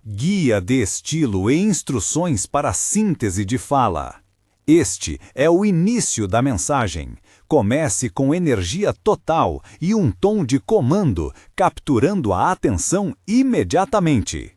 Guia de estilo e instruções para a síntese de fala. Este é o início da mensagem. Comece com energia total e um tom de comando, capturando a atenção imediatamente.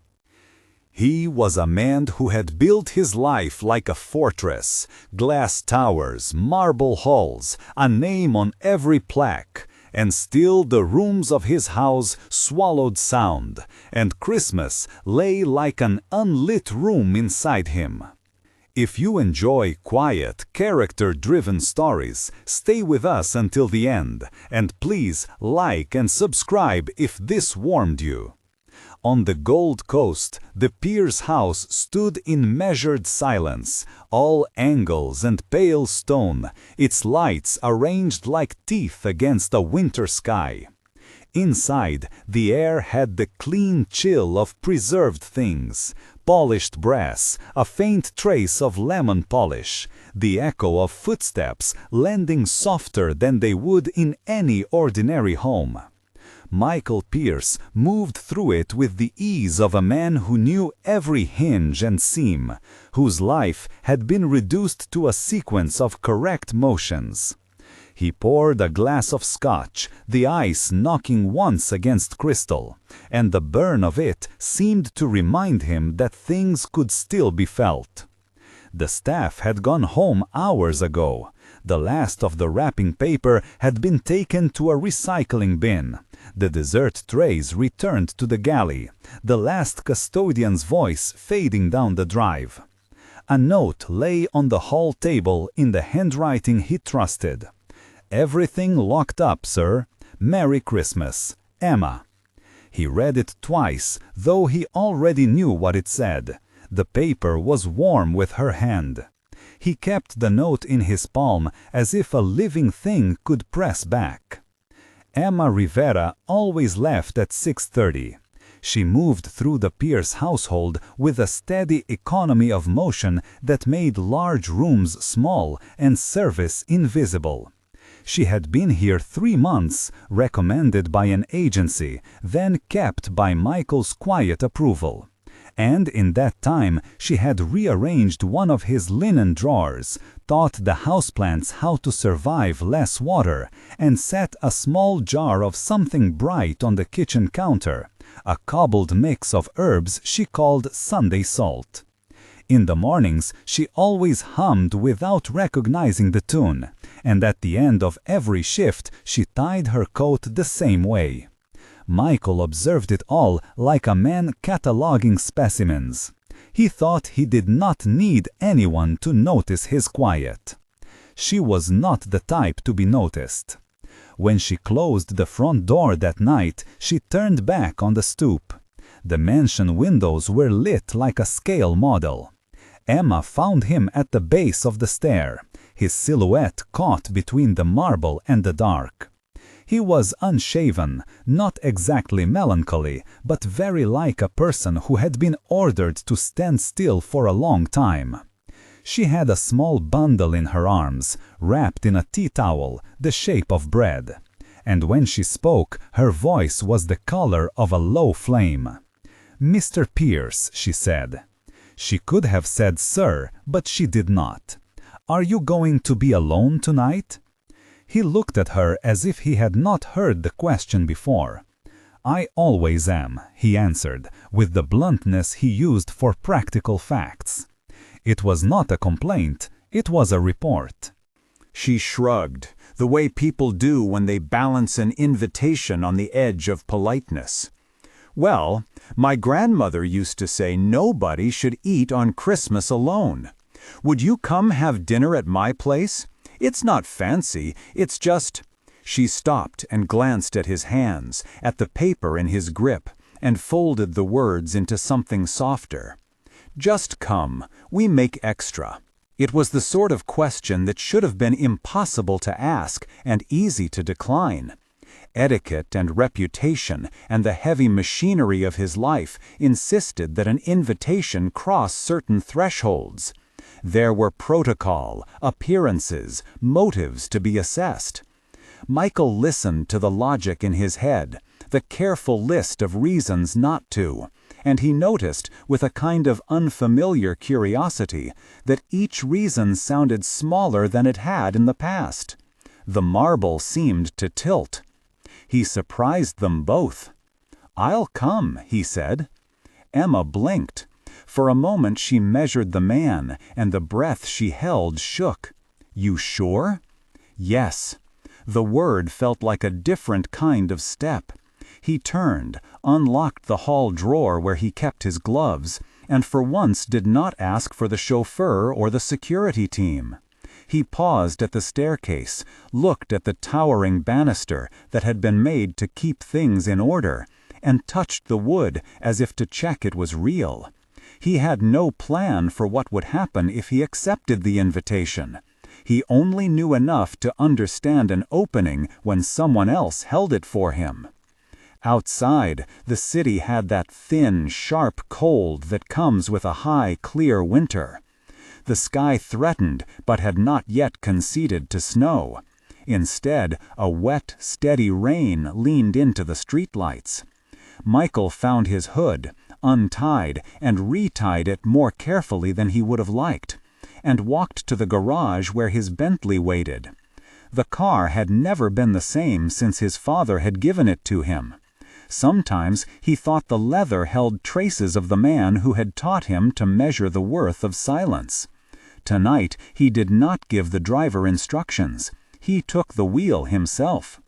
He was a man who had built his life like a fortress, glass towers, marble halls, a name on every plaque, and still the rooms of his house swallowed sound, and Christmas lay like an unlit room inside him. If you enjoy quiet, character-driven stories, stay with us until the end, and please like and subscribe if this warmed you. On the Gold Coast, the Pierce house stood in measured silence, all angles and pale stone, its lights arranged like teeth against a winter sky. Inside, the air had the clean chill of preserved things, polished brass, a faint trace of lemon polish, the echo of footsteps landing softer than they would in any ordinary home. Michael Pierce moved through it with the ease of a man who knew every hinge and seam, whose life had been reduced to a sequence of correct motions. He poured a glass of scotch, the ice knocking once against crystal, and the burn of it seemed to remind him that things could still be felt. The staff had gone home hours ago. The last of the wrapping paper had been taken to a recycling bin. The dessert trays returned to the galley, the last custodian's voice fading down the drive. A note lay on the hall table in the handwriting he trusted. "Everything locked up, sir. Merry Christmas. Emma." He read it twice, though he already knew what it said. The paper was warm with her hand. He kept the note in his palm as if a living thing could press back. Emma Rivera always left at 6:30. She moved through the Pierce household with a steady economy of motion that made large rooms small and service invisible. She had been here 3 months, recommended by an agency, then kept by Michael's quiet approval. And in that time she had rearranged one of his linen drawers, taught the houseplants how to survive less water, and set a small jar of something bright on the kitchen counter, a cobbled mix of herbs she called Sunday salt. In the mornings she always hummed without recognizing the tune, and at the end of every shift she tied her coat the same way. Michael observed it all like a man cataloging specimens. He thought he did not need anyone to notice his quiet. She was not the type to be noticed. When she closed the front door that night, she turned back on the stoop. The mansion windows were lit like a scale model. Emma found him at the base of the stair, his silhouette caught between the marble and the dark. He was unshaven, not exactly melancholy, but very like a person who had been ordered to stand still for a long time. She had a small bundle in her arms, wrapped in a tea towel, the shape of bread. And when she spoke, her voice was the color of a low flame. "Mr. Pierce," she said. She could have said "sir," but she did not. "Are you going to be alone tonight?" He looked at her as if he had not heard the question before. "I always am," he answered, with the bluntness he used for practical facts. It was not a complaint, it was a report. She shrugged, the way people do when they balance an invitation on the edge of politeness. "Well, my grandmother used to say nobody should eat on Christmas alone. Would you come have dinner at my place? It's not fancy, it's just—" She stopped and glanced at his hands, at the paper in his grip, and folded the words into something softer. "Just come, we make extra." It was the sort of question that should have been impossible to ask and easy to decline. Etiquette and reputation and the heavy machinery of his life insisted that an invitation cross certain thresholds. There were protocol, appearances, motives to be assessed. Michael listened to the logic in his head, the careful list of reasons not to, and he noticed, with a kind of unfamiliar curiosity, that each reason sounded smaller than it had in the past. The marble seemed to tilt. He surprised them both. "I'll come," he said. Emma blinked. For a moment she measured the man, and the breath she held shook. "You sure?" "Yes." The word felt like a different kind of step. He turned, unlocked the hall drawer where he kept his gloves, and for once did not ask for the chauffeur or the security team. He paused at the staircase, looked at the towering banister that had been made to keep things in order, and touched the wood as if to check it was real. He had no plan for what would happen if he accepted the invitation. He only knew enough to understand an opening when someone else held it for him. Outside, the city had that thin, sharp cold that comes with a high, clear winter. The sky threatened, but had not yet conceded to snow. Instead, a wet, steady rain leaned into the streetlights. Michael found his hood, untied, and retied it more carefully than he would have liked, and walked to the garage where his Bentley waited. The car had never been the same since his father had given it to him. Sometimes he thought the leather held traces of the man who had taught him to measure the worth of silence. Tonight he did not give the driver instructions. He took the wheel himself.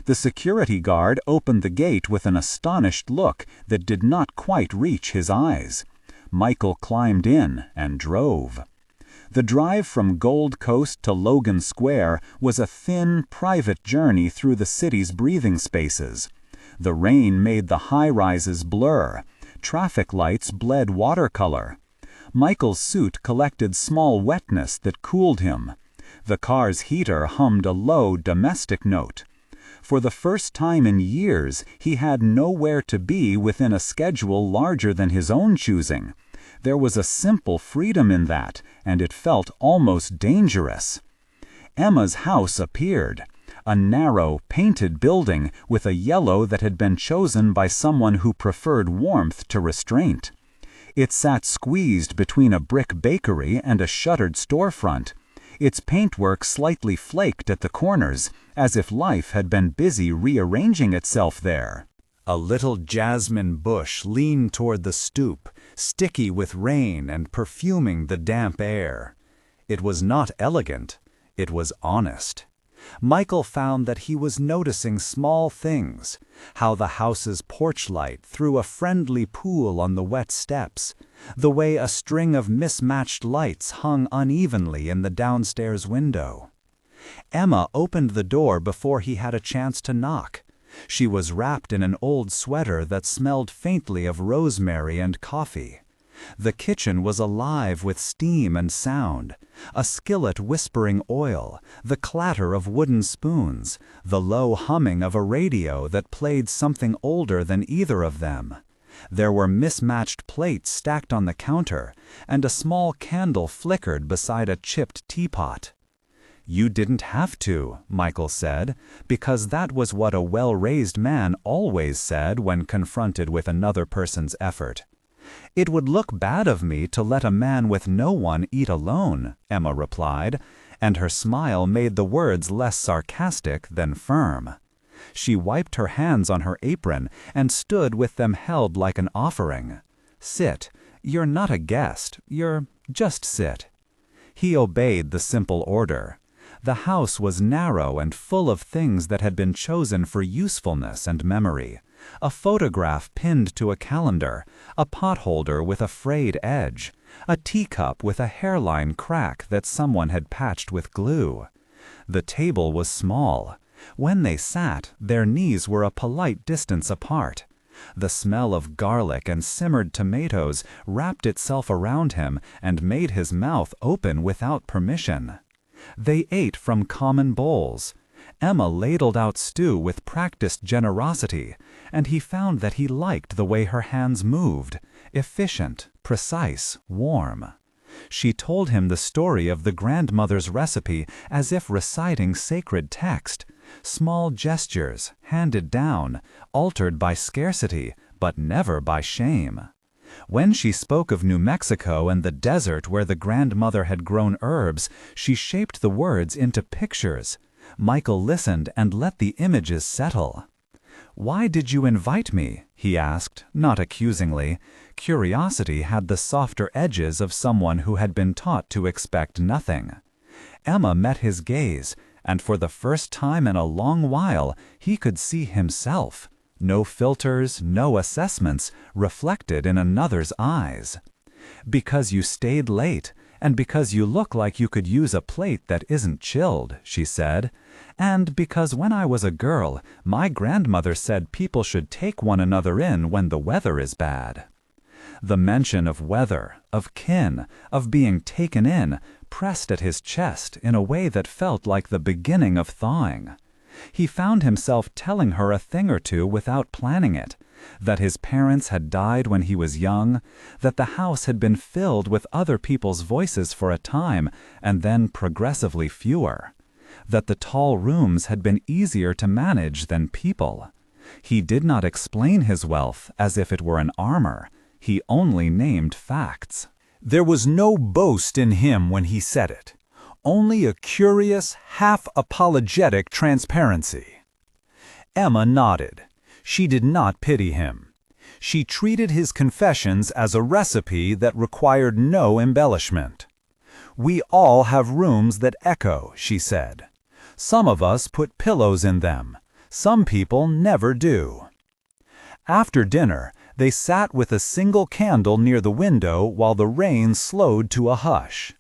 The security guard opened the gate with an astonished look that did not quite reach his eyes. Michael climbed in and drove. The drive from Gold Coast to Logan Square was a thin, private journey through the city's breathing spaces. The rain made the high-rises blur. Traffic lights bled watercolor. Michael's suit collected small wetness that cooled him. The car's heater hummed a low domestic note. For the first time in years, he had nowhere to be within a schedule larger than his own choosing. There was a simple freedom in that, and it felt almost dangerous. Emma's house appeared. A narrow, painted building with a yellow that had been chosen by someone who preferred warmth to restraint. It sat squeezed between a brick bakery and a shuttered storefront. Its paintwork slightly flaked at the corners, as if life had been busy rearranging itself there. A little jasmine bush leaned toward the stoop, sticky with rain and perfuming the damp air. It was not elegant, it was honest. Michael found that he was noticing small things, how the house's porch light threw a friendly pool on the wet steps, the way a string of mismatched lights hung unevenly in the downstairs window. Emma opened the door before he had a chance to knock. She was wrapped in an old sweater that smelled faintly of rosemary and coffee. The kitchen was alive with steam and sound, a skillet whispering oil, the clatter of wooden spoons, the low humming of a radio that played something older than either of them. There were mismatched plates stacked on the counter, and a small candle flickered beside a chipped teapot. "You didn't have to," Michael said, because that was what a well-raised man always said when confronted with another person's effort. "It would look bad of me to let a man with no one eat alone," Emma replied, and her smile made the words less sarcastic than firm. She wiped her hands on her apron and stood with them held like an offering. "Sit. You're not a guest. Just sit." He obeyed the simple order. The house was narrow and full of things that had been chosen for usefulness and memory. A photograph pinned to a calendar, a potholder with a frayed edge, a teacup with a hairline crack that someone had patched with glue. The table was small. When they sat, their knees were a polite distance apart. The smell of garlic and simmered tomatoes wrapped itself around him and made his mouth open without permission. They ate from common bowls. Emma ladled out stew with practiced generosity, and he found that he liked the way her hands moved, efficient, precise, warm. She told him the story of the grandmother's recipe as if reciting sacred text, small gestures, handed down, altered by scarcity, but never by shame. When she spoke of New Mexico and the desert where the grandmother had grown herbs, she shaped the words into pictures. Michael listened and let the images settle. "Why did you invite me?" he asked, not accusingly. Curiosity had the softer edges of someone who had been taught to expect nothing. Emma met his gaze, and for the first time in a long while he could see himself. No filters, no assessments, reflected in another's eyes. "Because you stayed late, and because you look like you could use a plate that isn't chilled," she said. "And because when I was a girl, my grandmother said people should take one another in when the weather is bad." The mention of weather, of kin, of being taken in, pressed at his chest in a way that felt like the beginning of thawing. He found himself telling her a thing or two without planning it, that his parents had died when he was young, that the house had been filled with other people's voices for a time and then progressively fewer, that the tall rooms had been easier to manage than people. He did not explain his wealth as if it were an armor. He only named facts. There was no boast in him when he said it, only a curious, half-apologetic transparency. Emma nodded. She did not pity him. She treated his confessions as a recipe that required no embellishment. "We all have rooms that echo," she said. "Some of us put pillows in them. Some people never do." After dinner, they sat with a single candle near the window while the rain slowed to a hush.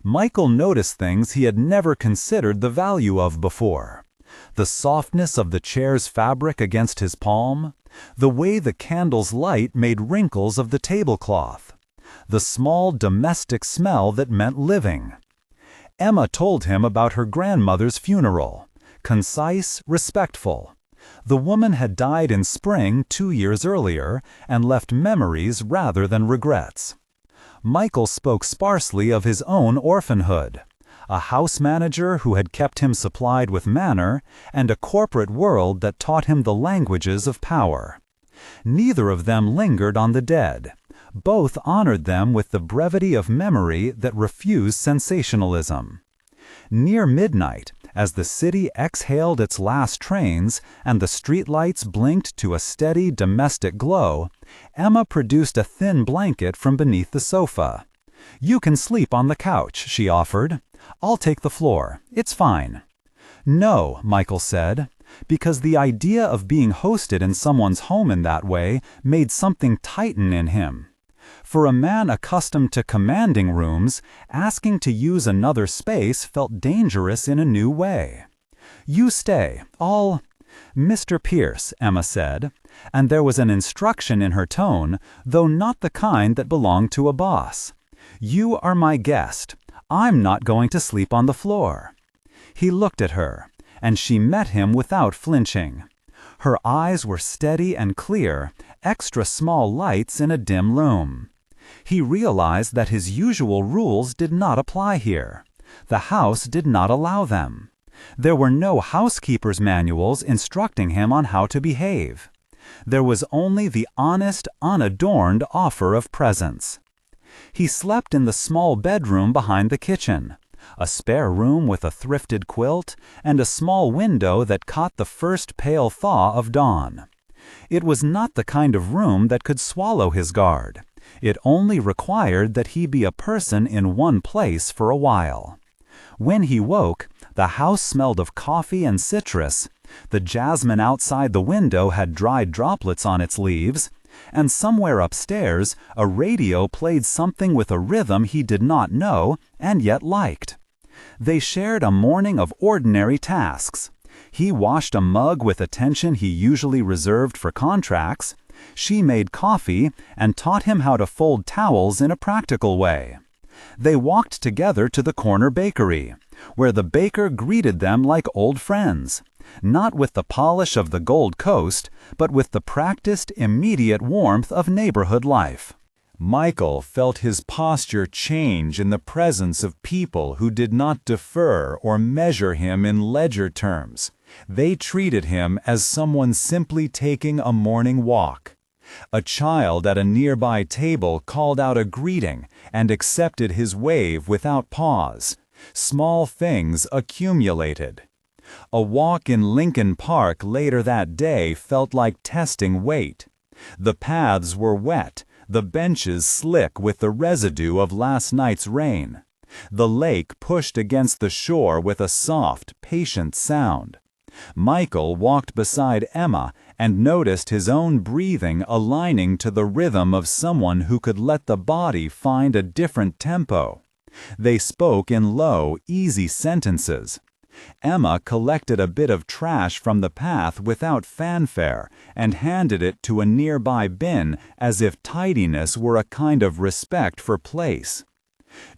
Michael noticed things he had never considered the value of before. The softness of the chair's fabric against his palm, the way the candle's light made wrinkles of the tablecloth, the small domestic smell that meant living. Emma told him about her grandmother's funeral, concise, respectful. The woman had died in spring 2 years earlier and left memories rather than regrets. Michael spoke sparsely of his own orphanhood, a house manager who had kept him supplied with manner, and a corporate world that taught him the languages of power. Neither of them lingered on the dead. Both honored them with the brevity of memory that refused sensationalism. Near midnight, as the city exhaled its last trains and the streetlights blinked to a steady domestic glow, Emma produced a thin blanket from beneath the sofa. "You can sleep on the couch," she offered. "I'll take the floor. It's fine." "No," Michael said, because the idea of being hosted in someone's home in that way made something tighten in him. For a man accustomed to commanding rooms, asking to use another space felt dangerous in a new way. "You stay. I'll—" "Mr. Pierce," Emma said, and there was an instruction in her tone, though not the kind that belonged to a boss. "You are my guest. I'm not going to sleep on the floor." He looked at her, and she met him without flinching. Her eyes were steady and clear, extra small lights in a dim room. He realized that his usual rules did not apply here. The house did not allow them. There were no housekeeper's manuals instructing him on how to behave. There was only the honest, unadorned offer of presence. He slept in the small bedroom behind the kitchen, a spare room with a thrifted quilt, and a small window that caught the first pale thaw of dawn. It was not the kind of room that could swallow his guard. It only required that he be a person in one place for a while. When he woke, the house smelled of coffee and citrus, the jasmine outside the window had dried droplets on its leaves, and somewhere upstairs a radio played something with a rhythm he did not know and yet liked. They shared a morning of ordinary tasks. He washed a mug with attention he usually reserved for contracts. She made coffee and taught him how to fold towels in a practical way. They walked together to the corner bakery, where the baker greeted them like old friends, not with the polish of the Gold Coast, but with the practiced, immediate warmth of neighborhood life. Michael felt his posture change in the presence of people who did not defer or measure him in ledger terms. They treated him as someone simply taking a morning walk. A child at a nearby table called out a greeting and accepted his wave without pause. Small things accumulated. A walk in Lincoln Park later that day felt like testing weight. The paths were wet, the benches slick with the residue of last night's rain. The lake pushed against the shore with a soft, patient sound. Michael walked beside Emma and noticed his own breathing aligning to the rhythm of someone who could let the body find a different tempo. They spoke in low, easy sentences. Emma collected a bit of trash from the path without fanfare and handed it to a nearby bin as if tidiness were a kind of respect for place.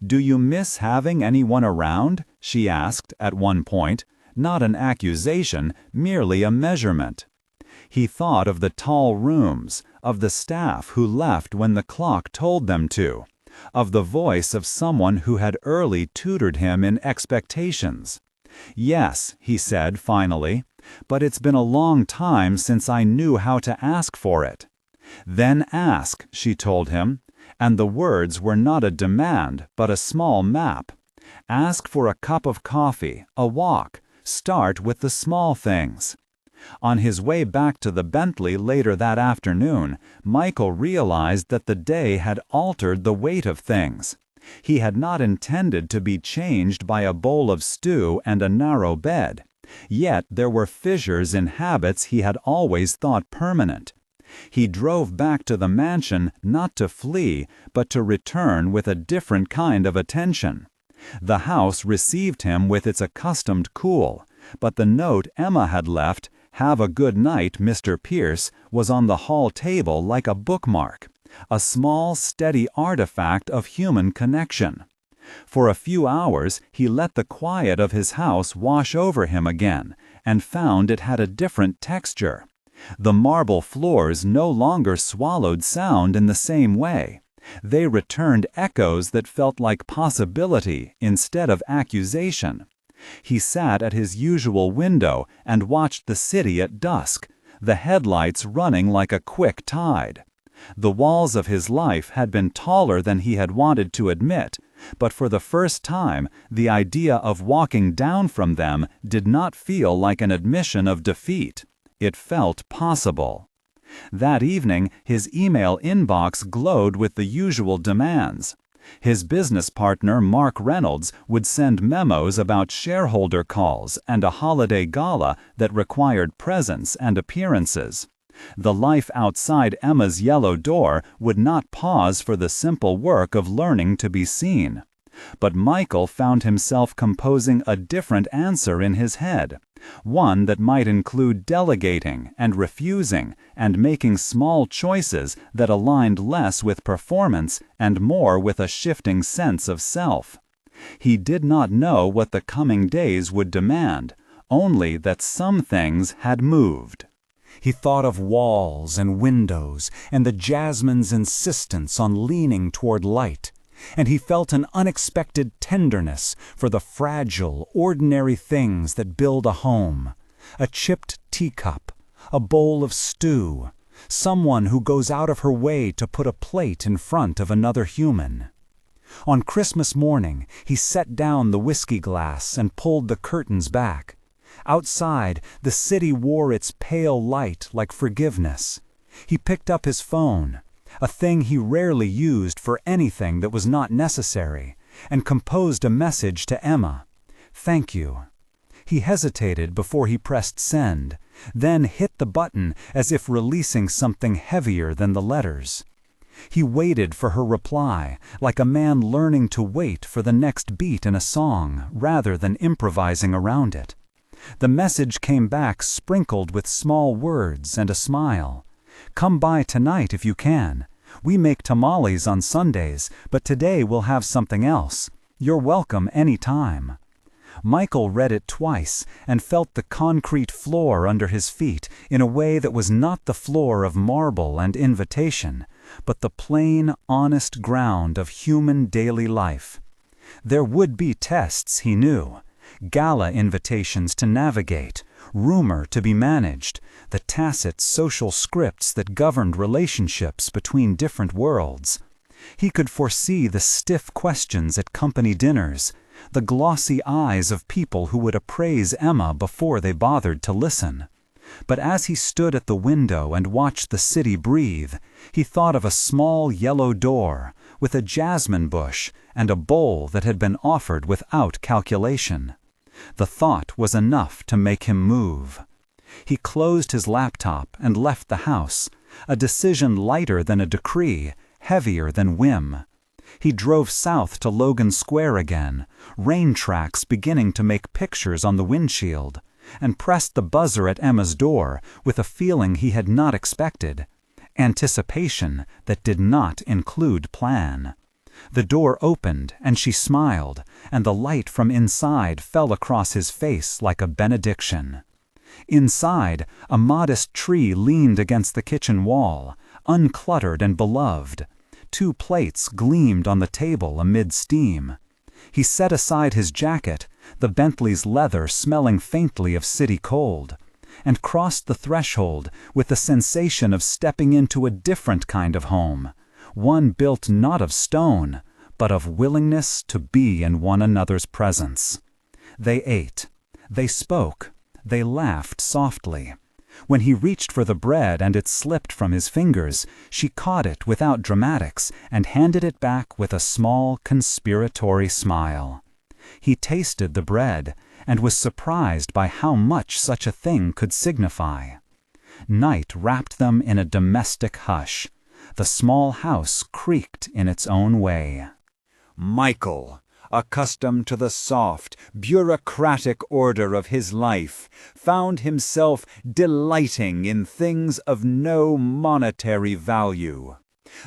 "Do you miss having anyone around?" she asked at one point, not an accusation, merely a measurement. He thought of the tall rooms, of the staff who left when the clock told them to, of the voice of someone who had early tutored him in expectations. "Yes," he said finally, "but it's been a long time since I knew how to ask for it." "Then ask," she told him, and the words were not a demand but a small map. Ask for a cup of coffee, a walk. Start with the small things. On his way back to the Bentley later that afternoon, Michael realized that the day had altered the weight of things. He had not intended to be changed by a bowl of stew and a narrow bed. Yet there were fissures in habits he had always thought permanent. He drove back to the mansion not to flee, but to return with a different kind of attention. The house received him with its accustomed cool, but the note Emma had left, "Have a good night, Mr. Pierce," was on the hall table like a bookmark, a small, steady artifact of human connection. For a few hours he let the quiet of his house wash over him again, and found it had a different texture. The marble floors no longer swallowed sound in the same way. They returned echoes that felt like possibility instead of accusation. He sat at his usual window and watched the city at dusk, the headlights running like a quick tide. The walls of his life had been taller than he had wanted to admit, but for the first time, the idea of walking down from them did not feel like an admission of defeat. It felt possible. That evening, his email inbox glowed with the usual demands. His business partner, Mark Reynolds, would send memos about shareholder calls and a holiday gala that required presence and appearances. The life outside Emma's yellow door would not pause for the simple work of learning to be seen. But Michael found himself composing a different answer in his head, one that might include delegating and refusing and making small choices that aligned less with performance and more with a shifting sense of self. He did not know what the coming days would demand, only that some things had moved. He thought of walls and windows and the jasmine's insistence on leaning toward light, and he felt an unexpected tenderness for the fragile, ordinary things that build a home. A chipped teacup, a bowl of stew, someone who goes out of her way to put a plate in front of another human. On Christmas morning, he set down the whiskey glass and pulled the curtains back. Outside, the city wore its pale light like forgiveness. He picked up his phone, a thing he rarely used for anything that was not necessary, and composed a message to Emma. "Thank you." He hesitated before he pressed send, then hit the button as if releasing something heavier than the letters. He waited for her reply, like a man learning to wait for the next beat in a song rather than improvising around it. The message came back sprinkled with small words and a smile. "Come by tonight if you can. We make tamales on Sundays, but today we'll have something else. You're welcome any time." Michael read it twice and felt the concrete floor under his feet in a way that was not the floor of marble and invitation, but the plain, honest ground of human daily life. There would be tests, he knew. Gala invitations to navigate, rumor to be managed, the tacit social scripts that governed relationships between different worlds. He could foresee the stiff questions at company dinners, the glossy eyes of people who would appraise Emma before they bothered to listen. But as he stood at the window and watched the city breathe, he thought of a small yellow door, with a jasmine bush and a bowl that had been offered without calculation. The thought was enough to make him move. He closed his laptop and left the house, a decision lighter than a decree, heavier than whim. He drove south to Logan Square again, rain tracks beginning to make pictures on the windshield, and pressed the buzzer at Emma's door with a feeling he had not expected, anticipation that did not include plan. The door opened, and she smiled, and the light from inside fell across his face like a benediction. Inside, a modest tree leaned against the kitchen wall, uncluttered and beloved. 2 plates gleamed on the table amid steam. He set aside his jacket, the Bentley's leather smelling faintly of city cold, and crossed the threshold with the sensation of stepping into a different kind of home, one built not of stone, but of willingness to be in one another's presence. They ate. They spoke. They laughed softly. When he reached for the bread and it slipped from his fingers, she caught it without dramatics and handed it back with a small, conspiratory smile. He tasted the bread and was surprised by how much such a thing could signify. Night wrapped them in a domestic hush. The small house creaked in its own way. Michael, accustomed to the soft, bureaucratic order of his life, found himself delighting in things of no monetary value.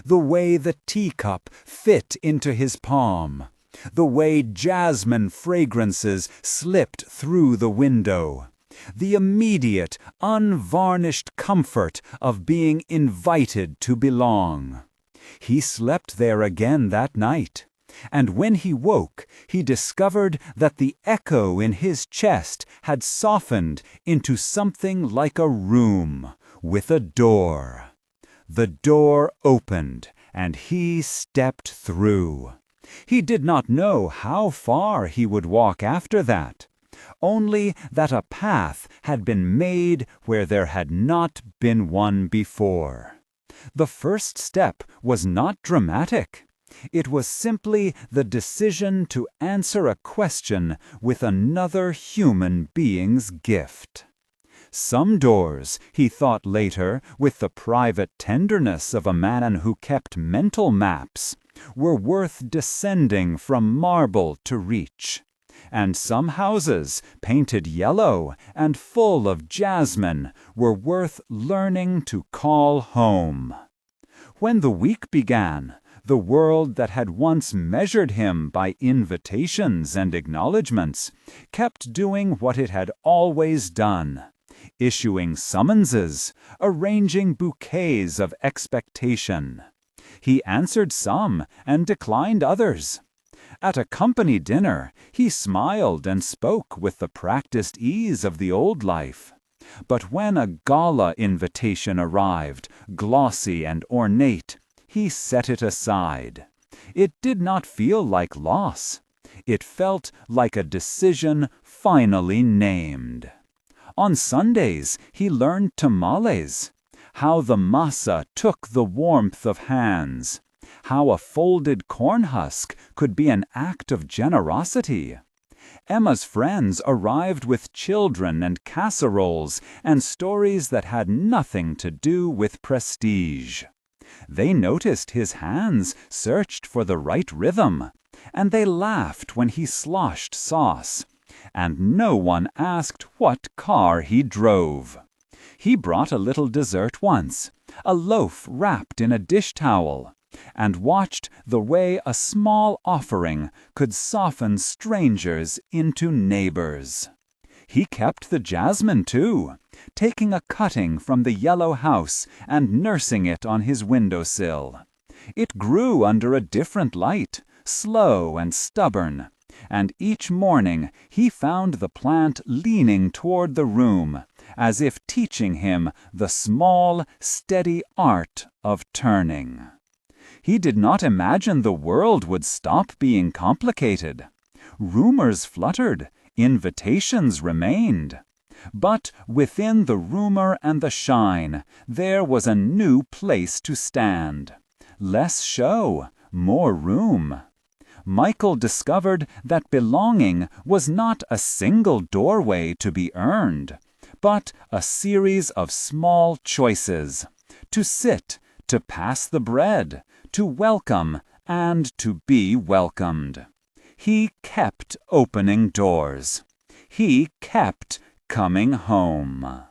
The way the teacup fit into his palm, the way jasmine fragrances slipped through the window, the immediate, unvarnished comfort of being invited to belong. He slept there again that night. And when he woke, he discovered that the echo in his chest had softened into something like a room with a door. The door opened, and he stepped through. He did not know how far he would walk after that, only that a path had been made where there had not been one before. The first step was not dramatic. It was simply the decision to answer a question with another human being's gift. Some doors, he thought later, with the private tenderness of a man who kept mental maps, were worth descending from marble to reach. And some houses, painted yellow and full of jasmine, were worth learning to call home. When the week began, the world that had once measured him by invitations and acknowledgments kept doing what it had always done, issuing summonses, arranging bouquets of expectation. He answered some and declined others. At a company dinner, he smiled and spoke with the practiced ease of the old life. But when a gala invitation arrived, glossy and ornate, he set it aside. It did not feel like loss. It felt like a decision finally named. On Sundays, he learned tamales, how the masa took the warmth of hands, how a folded corn husk could be an act of generosity. Emma's friends arrived with children and casseroles and stories that had nothing to do with prestige. They noticed his hands searched for the right rhythm, and they laughed when he sloshed sauce, and no one asked what car he drove. He brought a little dessert once, a loaf wrapped in a dish towel, and watched the way a small offering could soften strangers into neighbors. He kept the jasmine, too, taking a cutting from the yellow house and nursing it on his windowsill. It grew under a different light, slow and stubborn, and each morning he found the plant leaning toward the room, as if teaching him the small, steady art of turning. He did not imagine the world would stop being complicated. Rumors fluttered, invitations remained. But within the rumor and the shine, there was a new place to stand. Less show, more room. Michael discovered that belonging was not a single doorway to be earned, but a series of small choices. To sit, to pass the bread, to welcome, and to be welcomed. He kept opening doors. He kept coming home.